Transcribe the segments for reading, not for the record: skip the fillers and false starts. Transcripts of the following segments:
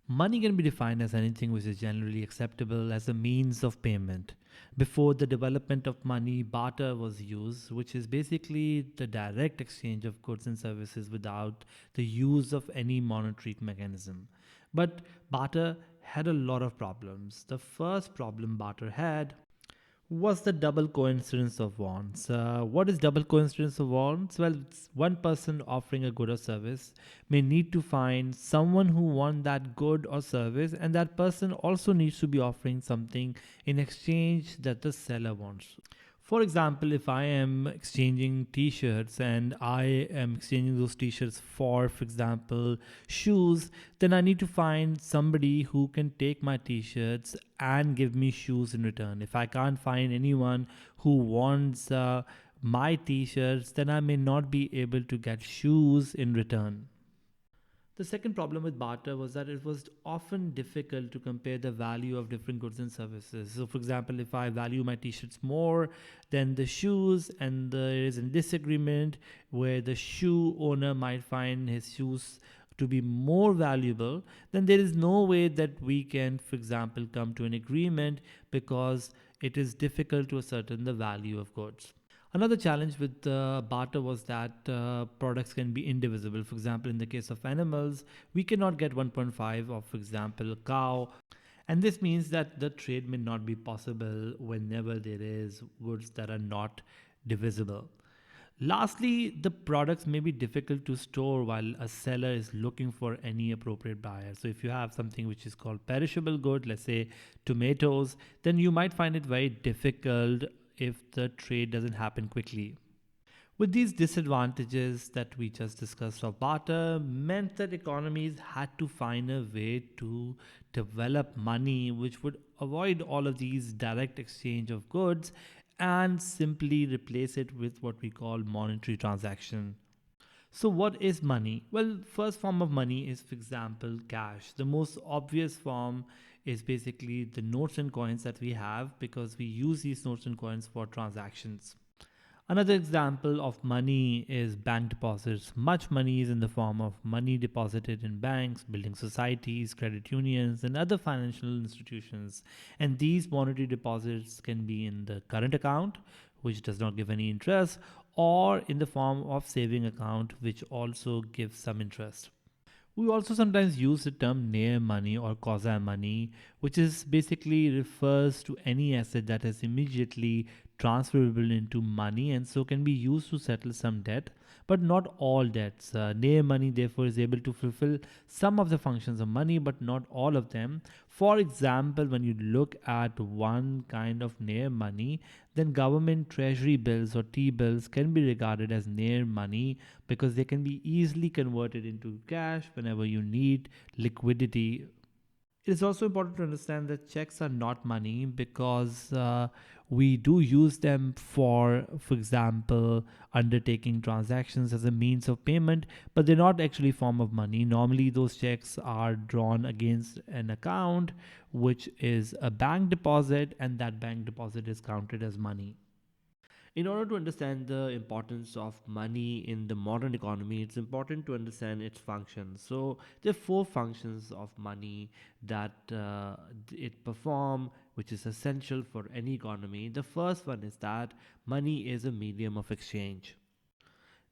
Money can be defined as anything which is generally acceptable as a means of payment. Before the development of money, barter was used, which is basically the direct exchange of goods and services without the use of any monetary mechanism. But barter had a lot of problems. The first problem barter had was the double coincidence of wants. What is double coincidence of wants? Well, it's one person offering a good or service may need to find someone who wants that good or service, and that person also needs to be offering something in exchange that the seller wants. For example, if I am exchanging t-shirts and I am exchanging those t-shirts for example, shoes, then I need to find somebody who can take my t-shirts and give me shoes in return. If I can't find anyone who wants my t-shirts, then I may not be able to get shoes in return. The second problem with barter was that it was often difficult to compare the value of different goods and services. So, for example, if I value my t shirts more than the shoes, and there is a disagreement where the shoe owner might find his shoes to be more valuable, then there is no way that we can, for example, come to an agreement because it is difficult to ascertain the value of goods. Another challenge with barter was that products can be indivisible. For example, in the case of animals, we cannot get 1.5 of, for example, a cow. And this means that the trade may not be possible whenever there is goods that are not divisible. Lastly, the products may be difficult to store while a seller is looking for any appropriate buyer. So, if you have something which is called perishable good, let's say tomatoes, then you might find it very difficult if the trade doesn't happen quickly. With these disadvantages that we just discussed of barter, meant that economies had to find a way to develop money which would avoid all of these direct exchange of goods and simply replace it with what we call monetary transaction. So, what is money? Well, first form of money is, for example, cash. The most obvious form is basically the notes and coins that we have because we use these notes and coins for transactions. Another example of money is bank deposits. Much money is in the form of money deposited in banks, building societies, credit unions, and other financial institutions. And these monetary deposits can be in the current account, which does not give any interest, or in the form of saving account, which also gives some interest. We also sometimes use the term near money or quasi money, which is basically refers to any asset that is immediately transferable into money and so can be used to settle some debt, but not all debts. Near money, therefore, is able to fulfill some of the functions of money, but not all of them. For example, when you look at one kind of near money, then government treasury bills or T bills can be regarded as near money because they can be easily converted into cash whenever you need liquidity. It is also important to understand that checks are not money because we do use them for example, undertaking transactions as a means of payment, but they're not actually a form of money. Normally, those checks are drawn against an account, which is a bank deposit, and that bank deposit is counted as money. In order to understand the importance of money in the modern economy, it's important to understand its functions. So there are four functions of money that it perform, which is essential for any economy. The first one is that money is a medium of exchange.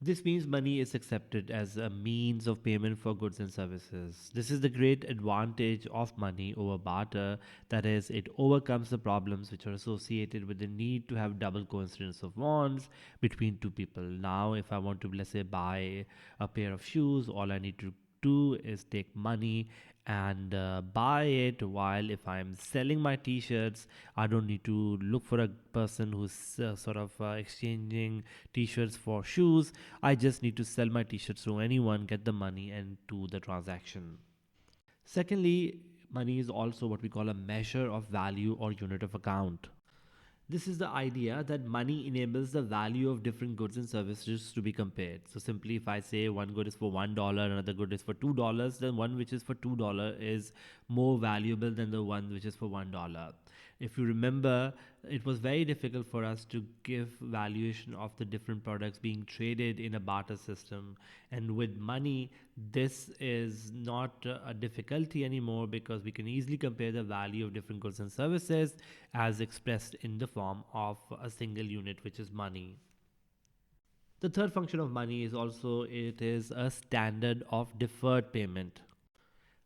This means money is accepted as a means of payment for goods and services. This is the great advantage of money over barter, that is, it overcomes the problems which are associated with the need to have double coincidence of wants between two people. Now, if I want to, let's say, buy a pair of shoes, all I need to do is take money and buy it, while if I'm selling my t-shirts, I don't need to look for a person who's sort of exchanging t-shirts for shoes. I just need to sell my t-shirts to anyone, get the money, and do the transaction. Secondly, money is also what we call a measure of value or unit of account. This is the idea that money enables the value of different goods and services to be compared. So simply if I say one good is for $1, another good is for $2, then one which is for $2 is more valuable than the one which is for $1. If you remember, it was very difficult for us to give valuation of the different products being traded in a barter system. And with money, this is not a difficulty anymore because we can easily compare the value of different goods and services as expressed in the form of a single unit, which is money. The third function of money is also it is a standard of deferred payment.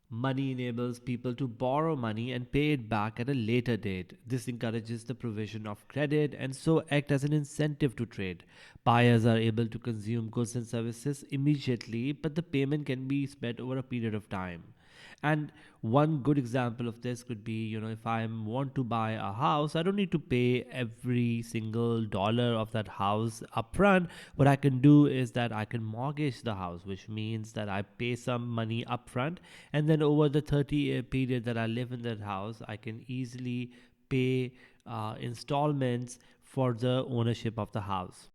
Money enables people to borrow money and pay it back at a later date. This encourages the provision of credit and so act as an incentive to trade. Buyers are able to consume goods and services immediately, but the payment can be spread over a period of time. And one good example of this could be, if I want to buy a house, I don't need to pay every single dollar of that house upfront. What I can do is that I can mortgage the house, which means that I pay some money upfront, and then over the 30-year period that I live in that house, I can easily pay installments for the ownership of the house.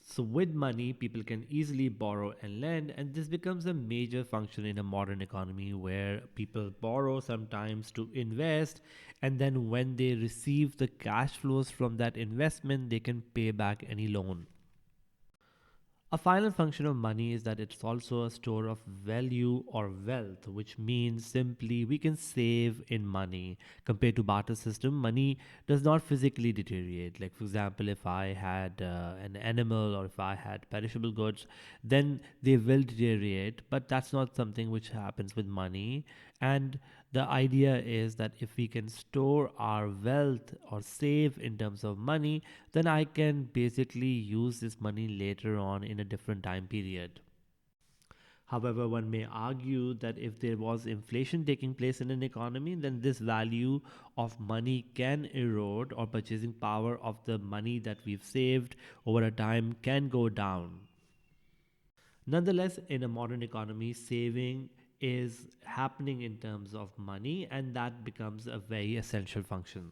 So, with money, people can easily borrow and lend, and this becomes a major function in a modern economy where people borrow sometimes to invest, and then when they receive the cash flows from that investment, they can pay back any loan. A final function of money is that it's also a store of value or wealth, which means simply we can save in money. Compared to barter system, money does not physically deteriorate. Like for example, if I had an animal or if I had perishable goods, then they will deteriorate. But that's not something which happens with money. And the idea is that if we can store our wealth or save in terms of money, then I can basically use this money later on in a different time period. However, one may argue that if there was inflation taking place in an economy, then this value of money can erode, or purchasing power of the money that we've saved over a time can go down. Nonetheless, in a modern economy, saving is happening in terms of money, and that becomes a very essential function.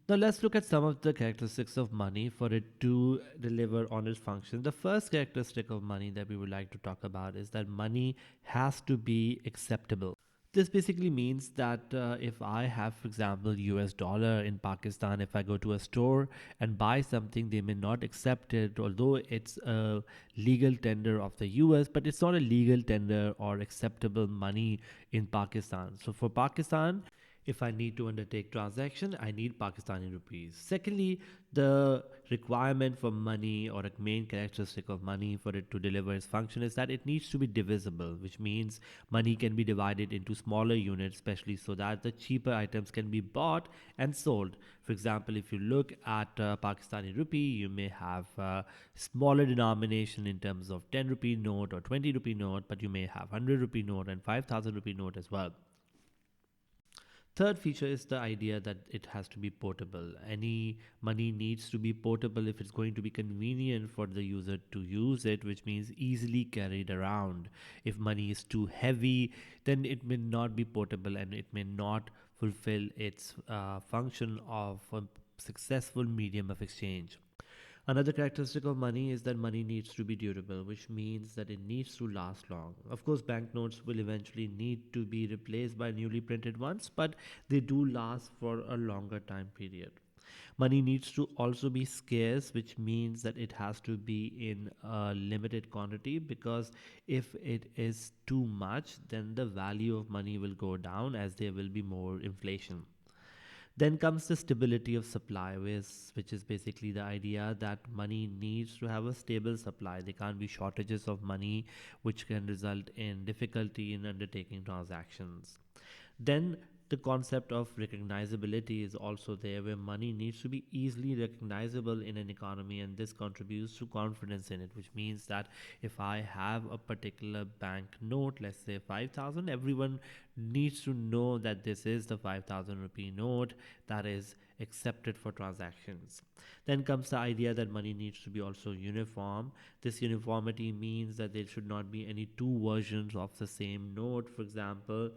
Now, let's look at some of the characteristics of money for it to deliver on its function. The first characteristic of money that we would like to talk about is that money has to be acceptable. This basically means that if I have, for example, US dollar in Pakistan, if I go to a store and buy something, they may not accept it, although it's a legal tender of the US, but it's not a legal tender or acceptable money in Pakistan. So for Pakistan, if I need to undertake transaction, I need Pakistani rupees. Secondly, the requirement for money or a main characteristic of money for it to deliver its function is that it needs to be divisible, which means money can be divided into smaller units, especially so that the cheaper items can be bought and sold. For example, if you look at Pakistani rupee, you may have a smaller denomination in terms of 10 rupee note or 20 rupee note, but you may have 100 rupee note and 5,000 rupee note as well. Third feature is the idea that it has to be portable. Any money needs to be portable if it's going to be convenient for the user to use it, which means easily carried around. If money is too heavy, then it may not be portable and it may not fulfill its function of a successful medium of exchange. Another characteristic of money is that money needs to be durable, which means that it needs to last long. Of course, banknotes will eventually need to be replaced by newly printed ones, but they do last for a longer time period. Money needs to also be scarce, which means that it has to be in a limited quantity, because if it is too much, then the value of money will go down as there will be more inflation. Then comes the stability of supply, which is basically the idea that money needs to have a stable supply. There can't be shortages of money, which can result in difficulty in undertaking transactions. Then the concept of recognizability is also there, where money needs to be easily recognizable in an economy, and this contributes to confidence in it, which means that if I have a particular bank note, let's say 5,000, everyone needs to know that this is the 5,000 rupee note that is accepted for transactions. Then comes the idea that money needs to be also uniform. This uniformity means that there should not be any two versions of the same note. For example,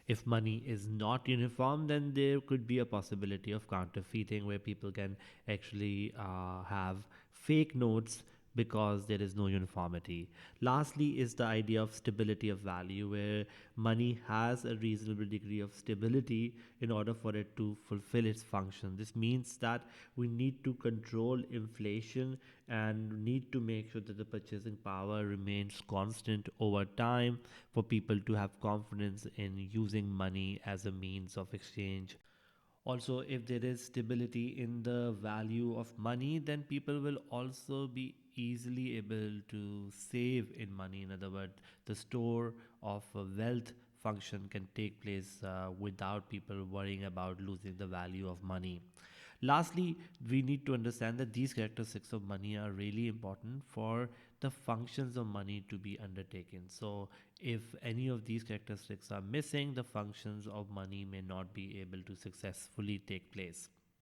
if money is not uniform, then there could be a possibility of counterfeiting, where people can actually have fake notes because there is no uniformity. Lastly, is the idea of stability of value, where money has a reasonable degree of stability in order for it to fulfill its function. This means that we need to control inflation and need to make sure that the purchasing power remains constant over time for people to have confidence in using money as a means of exchange. Also, if there is stability in the value of money, then people will also be easily able to save in money. In other words, the store of wealth function can take place without people worrying about losing the value of money. Lastly, we need to understand that these characteristics of money are really important for the functions of money to be undertaken. So, if any of these characteristics are missing, the functions of money may not be able to successfully take place.